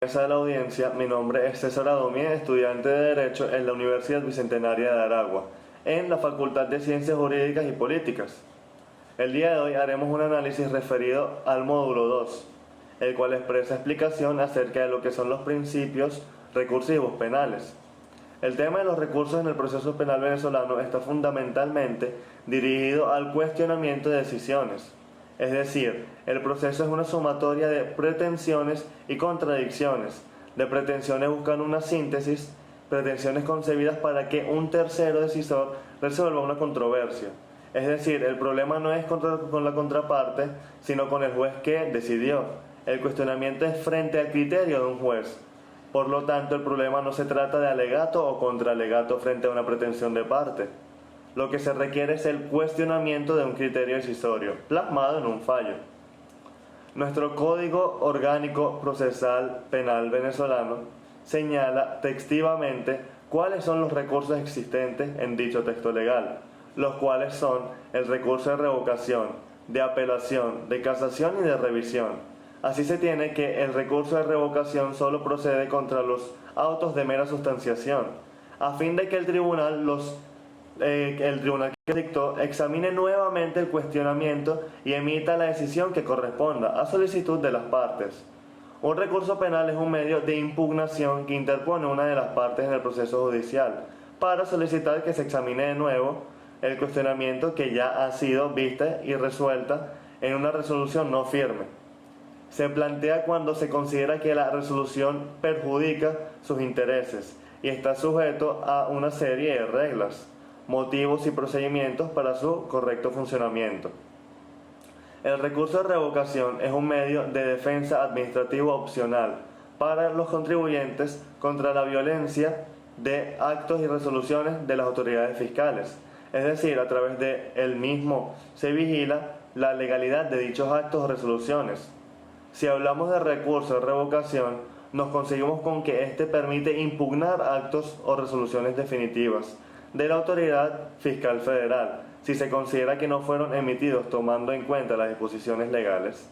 Mesa de la audiencia, mi nombre es César Adomía, estudiante de Derecho en la Universidad Bicentenaria de Aragua, en la Facultad de Ciencias Jurídicas y Políticas. El día de hoy haremos un análisis referido al módulo 2, el cual expresa explicación acerca de lo que son los principios recursivos penales. El tema de los recursos en el proceso penal venezolano está fundamentalmente dirigido al cuestionamiento de decisiones. Es decir, el proceso es una sumatoria de pretensiones y contradicciones, de pretensiones buscando una síntesis, pretensiones concebidas para que un tercero decisor resuelva una controversia. Es decir, el problema no es con la contraparte, sino con el juez que decidió. El cuestionamiento es frente al criterio de un juez. Por lo tanto, el problema no se trata de alegato o contraalegato frente a una pretensión de parte. Lo que se requiere es el cuestionamiento de un criterio decisorio, plasmado en un fallo. Nuestro Código Orgánico Procesal Penal venezolano señala textualmente cuáles son los recursos existentes en dicho texto legal, los cuales son el recurso de revocación, de apelación, de casación y de revisión. Así se tiene que el recurso de revocación solo procede contra los autos de mera sustanciación, a fin de que el tribunal que dictó examine nuevamente el cuestionamiento y emita la decisión que corresponda a solicitud de las partes. Un recurso penal es un medio de impugnación que interpone una de las partes en el proceso judicial para solicitar que se examine de nuevo el cuestionamiento que ya ha sido vista y resuelta en una resolución no firme. Se plantea cuando se considera que la resolución perjudica sus intereses y está sujeto a una serie de reglas, motivos y procedimientos para su correcto funcionamiento. El recurso de revocación es un medio de defensa administrativo opcional para los contribuyentes contra la violencia de actos y resoluciones de las autoridades fiscales. Es decir, a través de él mismo se vigila la legalidad de dichos actos o resoluciones. Si hablamos de recurso de revocación, nos conseguimos con que éste permite impugnar actos o resoluciones definitivas de la autoridad fiscal federal, si se considera que no fueron emitidos tomando en cuenta las disposiciones legales.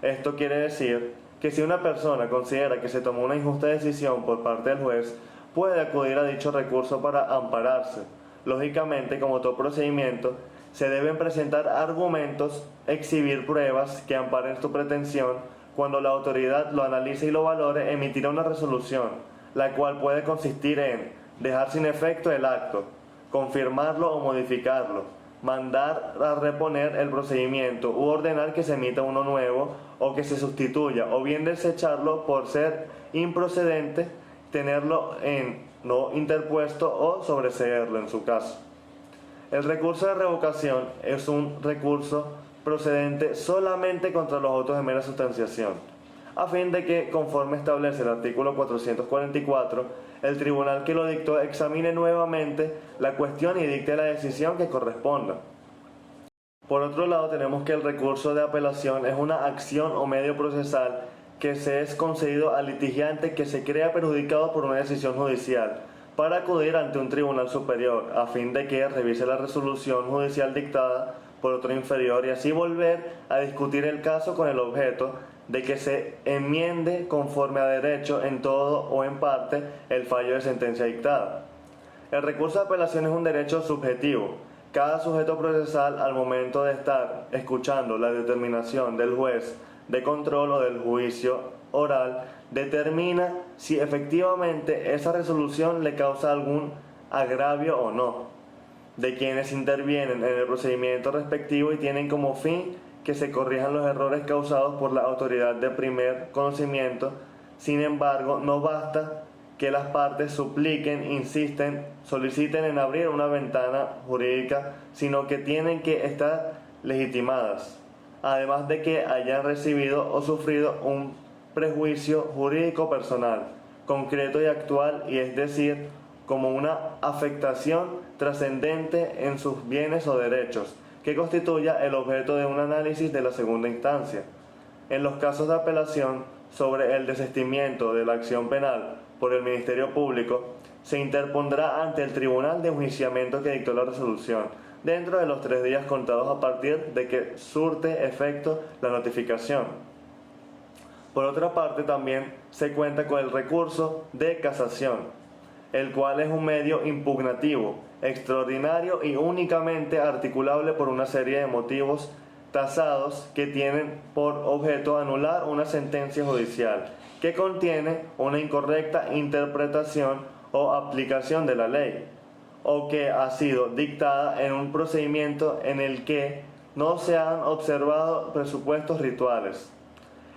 Esto quiere decir que si una persona considera que se tomó una injusta decisión por parte del juez, puede acudir a dicho recurso para ampararse. Lógicamente, como todo procedimiento, se deben presentar argumentos, exhibir pruebas que amparen su pretensión. Cuando la autoridad lo analice y lo valore, emitirá una resolución, la cual puede consistir en dejar sin efecto el acto, confirmarlo o modificarlo, mandar a reponer el procedimiento u ordenar que se emita uno nuevo o que se sustituya, o bien desecharlo por ser improcedente, tenerlo en no interpuesto o sobreseerlo en su caso. El recurso de revocación es un recurso procedente solamente contra los autos de mera sustanciación, a fin de que, conforme establece el artículo 444, el tribunal que lo dictó examine nuevamente la cuestión y dicte la decisión que corresponda. Por otro lado, tenemos que el recurso de apelación es una acción o medio procesal que se es concedido al litigiante que se crea perjudicado por una decisión judicial para acudir ante un tribunal superior, a fin de que revise la resolución judicial dictada por otro inferior y así volver a discutir el caso con el objeto de que se enmiende conforme a derecho en todo o en parte el fallo de sentencia dictada. El recurso de apelación es un derecho subjetivo. Cada sujeto procesal, al momento de estar escuchando la determinación del juez de control o del juicio oral, determina si efectivamente esa resolución le causa algún agravio o no, de quienes intervienen en el procedimiento respectivo y tienen como fin que se corrijan los errores causados por la autoridad de primer conocimiento. Sin embargo, no basta que las partes supliquen, insisten, soliciten en abrir una ventana jurídica, sino que tienen que estar legitimadas, además de que hayan recibido o sufrido un prejuicio jurídico personal, concreto y actual, y es decir, como una afectación trascendente en sus bienes o derechos, que constituya el objeto de un análisis de la segunda instancia. En los casos de apelación sobre el desistimiento de la acción penal por el Ministerio Público, se interpondrá ante el tribunal de enjuiciamiento que dictó la resolución, dentro de los 3 días contados a partir de que surte efecto la notificación. Por otra parte, también se cuenta con el recurso de casación, el cual es un medio impugnativo, extraordinario y únicamente articulable por una serie de motivos tasados que tienen por objeto anular una sentencia judicial que contiene una incorrecta interpretación o aplicación de la ley, o que ha sido dictada en un procedimiento en el que no se han observado presupuestos rituales.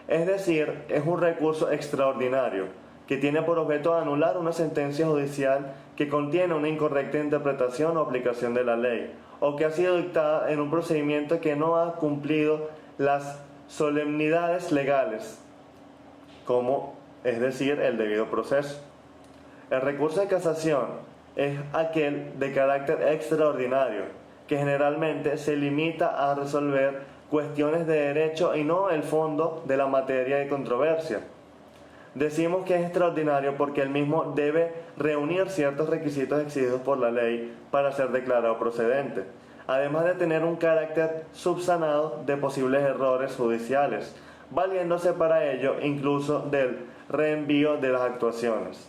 Es decir, es un recurso extraordinario que tiene por objeto anular una sentencia judicial que contiene una incorrecta interpretación o aplicación de la ley, o que ha sido dictada en un procedimiento que no ha cumplido las solemnidades legales, como es decir, el debido proceso. El recurso de casación es aquel de carácter extraordinario, que generalmente se limita a resolver cuestiones de derecho y no el fondo de la materia de controversia. Decimos que es extraordinario porque el mismo debe reunir ciertos requisitos exigidos por la ley para ser declarado procedente, además de tener un carácter subsanado de posibles errores judiciales, valiéndose para ello incluso del reenvío de las actuaciones.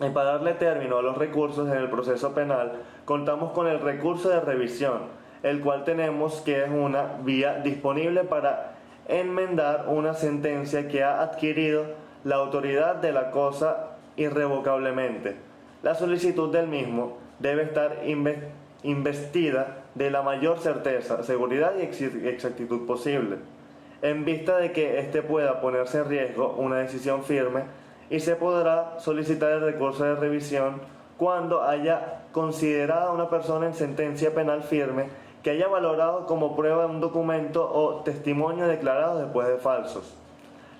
Y para darle término a los recursos en el proceso penal, contamos con el recurso de revisión, el cual tenemos que es una vía disponible para enmendar una sentencia que ha adquirido la autoridad de la cosa irrevocablemente. La solicitud del mismo debe estar investida de la mayor certeza, seguridad y exactitud posible, en vista de que éste pueda ponerse en riesgo una decisión firme, y se podrá solicitar el recurso de revisión cuando haya considerado a una persona en sentencia penal firme que haya valorado como prueba un documento o testimonio declarado después de falsos.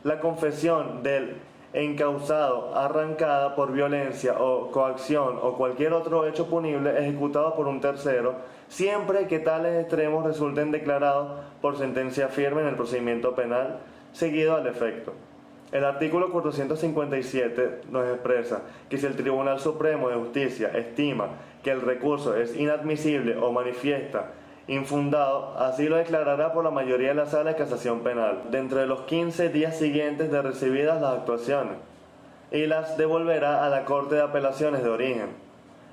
La confesión del encausado arrancada por violencia o coacción o cualquier otro hecho punible ejecutado por un tercero, siempre que tales extremos resulten declarados por sentencia firme en el procedimiento penal seguido al efecto. El artículo 457 nos expresa que si el Tribunal Supremo de Justicia estima que el recurso es inadmisible o manifiesta infundado, así lo declarará por la mayoría de la Sala de Casación Penal, dentro de los 15 días siguientes de recibidas las actuaciones, y las devolverá a la Corte de Apelaciones de origen.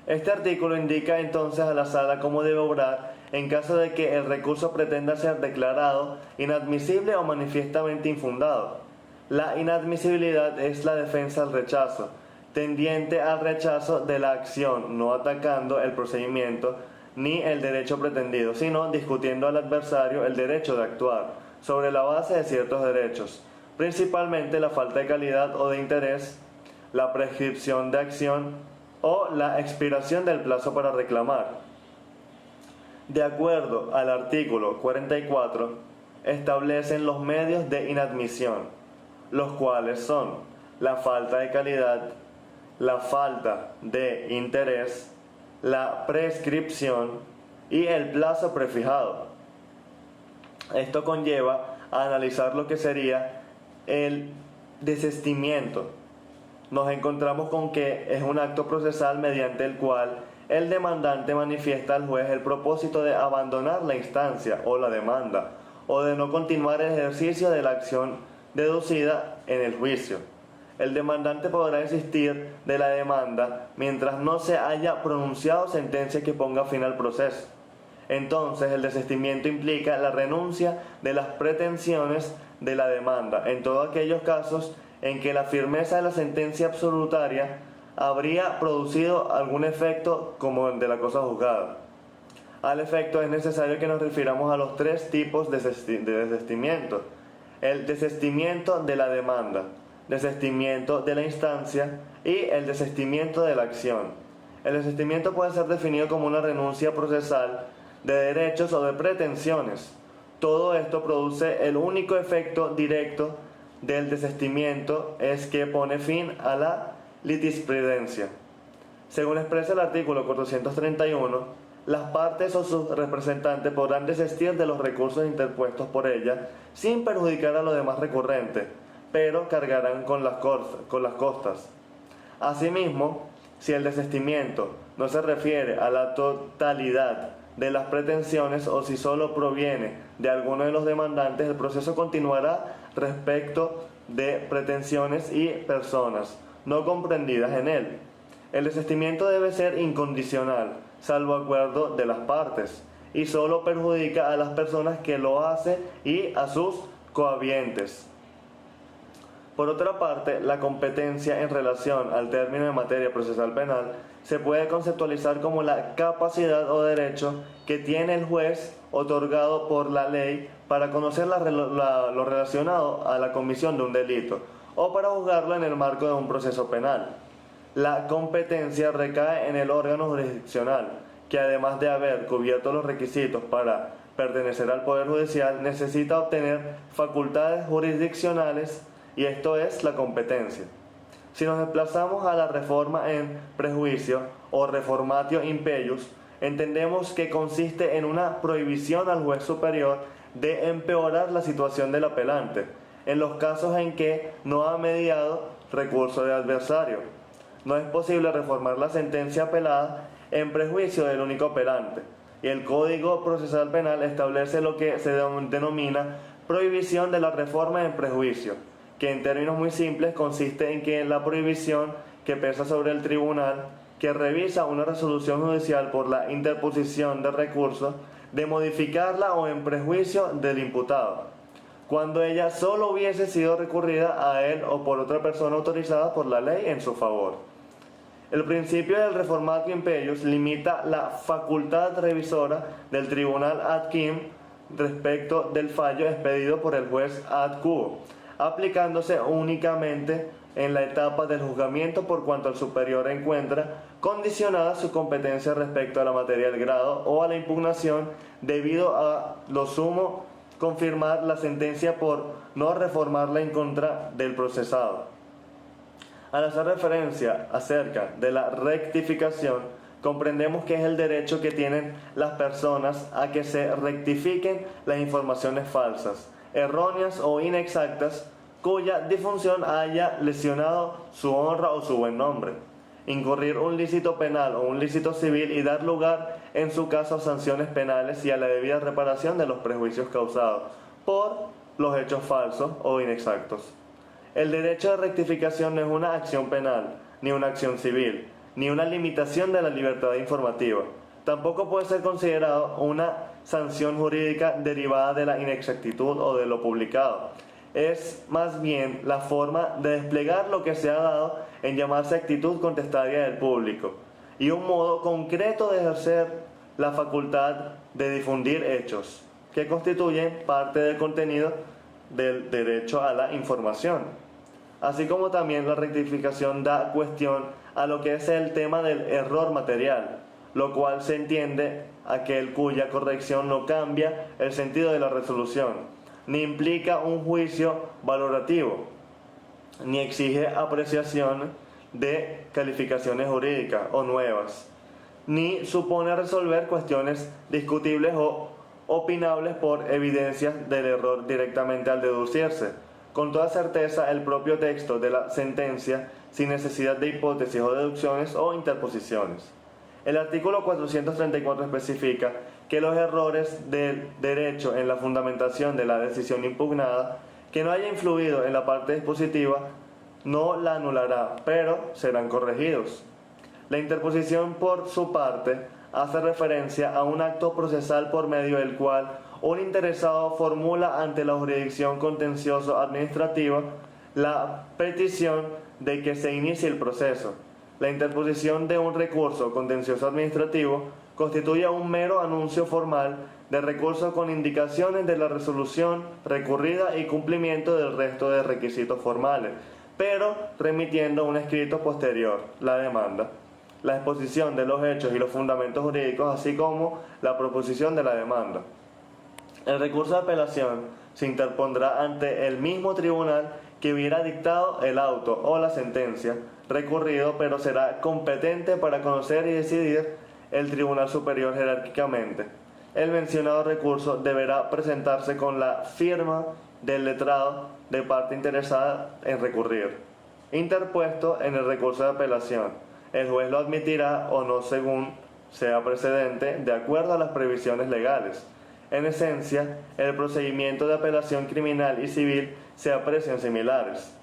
Este artículo indica entonces a la Sala cómo debe obrar en caso de que el recurso pretenda ser declarado inadmisible o manifiestamente infundado. La inadmisibilidad es la defensa al rechazo, tendiente al rechazo de la acción, no atacando el procedimiento ni el derecho pretendido, sino discutiendo al adversario el derecho de actuar, sobre la base de ciertos derechos, principalmente la falta de calidad o de interés, la prescripción de acción o la expiración del plazo para reclamar. De acuerdo al artículo 44, establecen los medios de inadmisión, los cuales son la falta de calidad, la falta de interés, la prescripción y el plazo prefijado. Esto conlleva a analizar lo que sería el desistimiento. Nos encontramos con que es un acto procesal mediante el cual el demandante manifiesta al juez el propósito de abandonar la instancia o la demanda, o de no continuar el ejercicio de la acción deducida en el juicio. El demandante podrá desistir de la demanda mientras no se haya pronunciado sentencia que ponga fin al proceso. Entonces, el desistimiento implica la renuncia de las pretensiones de la demanda en todos aquellos casos en que la firmeza de la sentencia absolutaria habría producido algún efecto como el de la cosa juzgada. Al efecto, es necesario que nos refiramos a los tres tipos de desistimiento: el desistimiento de la demanda, desistimiento de la instancia y el desistimiento de la acción. El desistimiento puede ser definido como una renuncia procesal de derechos o de pretensiones. Todo esto produce el único efecto directo del desistimiento, es que pone fin a la litisprudencia. Según expresa el artículo 431, las partes o sus representantes podrán desistir de los recursos interpuestos por ella sin perjudicar a los demás recurrentes, pero cargarán con las costas. Asimismo, si el desistimiento no se refiere a la totalidad de las pretensiones o si solo proviene de alguno de los demandantes, el proceso continuará respecto de pretensiones y personas no comprendidas en él. El desistimiento debe ser incondicional, salvo acuerdo de las partes, y solo perjudica a las personas que lo hacen y a sus cohabientes. Por otra parte, la competencia en relación al término de materia procesal penal se puede conceptualizar como la capacidad o derecho que tiene el juez otorgado por la ley para conocer lo relacionado a la comisión de un delito o para juzgarlo en el marco de un proceso penal. La competencia recae en el órgano jurisdiccional, que además de haber cubierto los requisitos para pertenecer al Poder Judicial, necesita obtener facultades jurisdiccionales, y esto es la competencia. Si nos desplazamos a la reforma en prejuicio o reformatio impeius, entendemos que consiste en una prohibición al juez superior de empeorar la situación del apelante, en los casos en que no ha mediado recurso de adversario. No es posible reformar la sentencia apelada en prejuicio del único apelante, y el Código Procesal Penal establece lo que se denomina prohibición de la reforma en prejuicio, que en términos muy simples consiste en que la prohibición que pesa sobre el tribunal que revisa una resolución judicial por la interposición de recursos de modificarla o en prejuicio del imputado, cuando ella solo hubiese sido recurrida a él o por otra persona autorizada por la ley en su favor. El principio del reformatio impeius limita la facultad revisora del tribunal ad quim respecto del fallo expedido por el juez ad quo, aplicándose únicamente en la etapa del juzgamiento por cuanto el superior encuentra condicionada su competencia respecto a la materia del grado o a la impugnación debido a lo sumo confirmar la sentencia por no reformarla en contra del procesado. Al hacer referencia acerca de la rectificación, comprendemos que es el derecho que tienen las personas a que se rectifiquen las informaciones falsas, erróneas o inexactas, cuya difusión haya lesionado su honra o su buen nombre, incurrir un lícito penal o un lícito civil y dar lugar en su caso a sanciones penales y a la debida reparación de los prejuicios causados por los hechos falsos o inexactos. El derecho de rectificación no es una acción penal, ni una acción civil, ni una limitación de la libertad informativa. Tampoco puede ser considerado una sanción jurídica derivada de la inexactitud o de lo publicado. Es más bien la forma de desplegar lo que se ha dado en llamarse actitud contestaria del público y un modo concreto de ejercer la facultad de difundir hechos que constituyen parte del contenido del derecho a la información. Así como también la rectificación da cuestión a lo que es el tema del error material, lo cual se entiende aquel cuya corrección no cambia el sentido de la resolución, ni implica un juicio valorativo, ni exige apreciación de calificaciones jurídicas o nuevas, ni supone resolver cuestiones discutibles o opinables por evidencias del error directamente al deducirse, con toda certeza el propio texto de la sentencia, sin necesidad de hipótesis o deducciones o interposiciones. El artículo 434 especifica que los errores del derecho en la fundamentación de la decisión impugnada, que no haya influido en la parte dispositiva, no la anulará, pero serán corregidos. La interposición, por su parte, hace referencia a un acto procesal por medio del cual un interesado formula ante la jurisdicción contencioso administrativa la petición de que se inicie el proceso. La interposición de un recurso contencioso administrativo constituye un mero anuncio formal de recurso con indicaciones de la resolución recurrida y cumplimiento del resto de requisitos formales, pero remitiendo un escrito posterior, la demanda, la exposición de los hechos y los fundamentos jurídicos, así como la proposición de la demanda. El recurso de apelación se interpondrá ante el mismo tribunal que hubiera dictado el auto o la sentencia recurrido, pero será competente para conocer y decidir el Tribunal Superior jerárquicamente. El mencionado recurso deberá presentarse con la firma del letrado de parte interesada en recurrir, interpuesto en el recurso de apelación. El juez lo admitirá o no según sea precedente, de acuerdo a las previsiones legales. En esencia, el procedimiento de apelación criminal y civil se aprecian similares.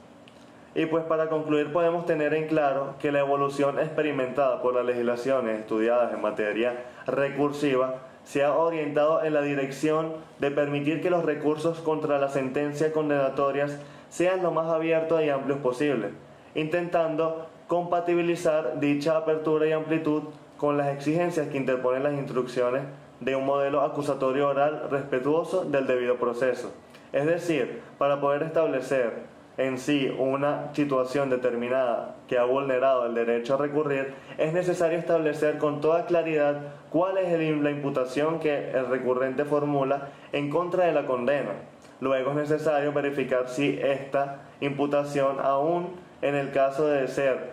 Y pues para concluir podemos tener en claro que la evolución experimentada por las legislaciones estudiadas en materia recursiva se ha orientado en la dirección de permitir que los recursos contra las sentencias condenatorias sean lo más abiertos y amplios posible, intentando compatibilizar dicha apertura y amplitud con las exigencias que interponen las instrucciones de un modelo acusatorio oral respetuoso del debido proceso. Es decir, para poder establecer en sí una situación determinada que ha vulnerado el derecho a recurrir, es necesario establecer con toda claridad cuál es la imputación que el recurrente formula en contra de la condena. Luego es necesario verificar si esta imputación, aún en el caso de ser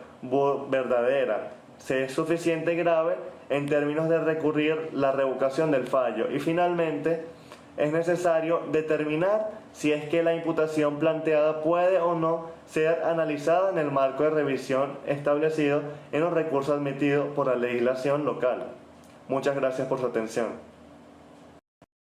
verdadera, se es suficiente grave en términos de recurrir la revocación del fallo. Y finalmente, es necesario determinar si es que la imputación planteada puede o no ser analizada en el marco de revisión establecido en los recursos admitidos por la legislación local. Muchas gracias por su atención.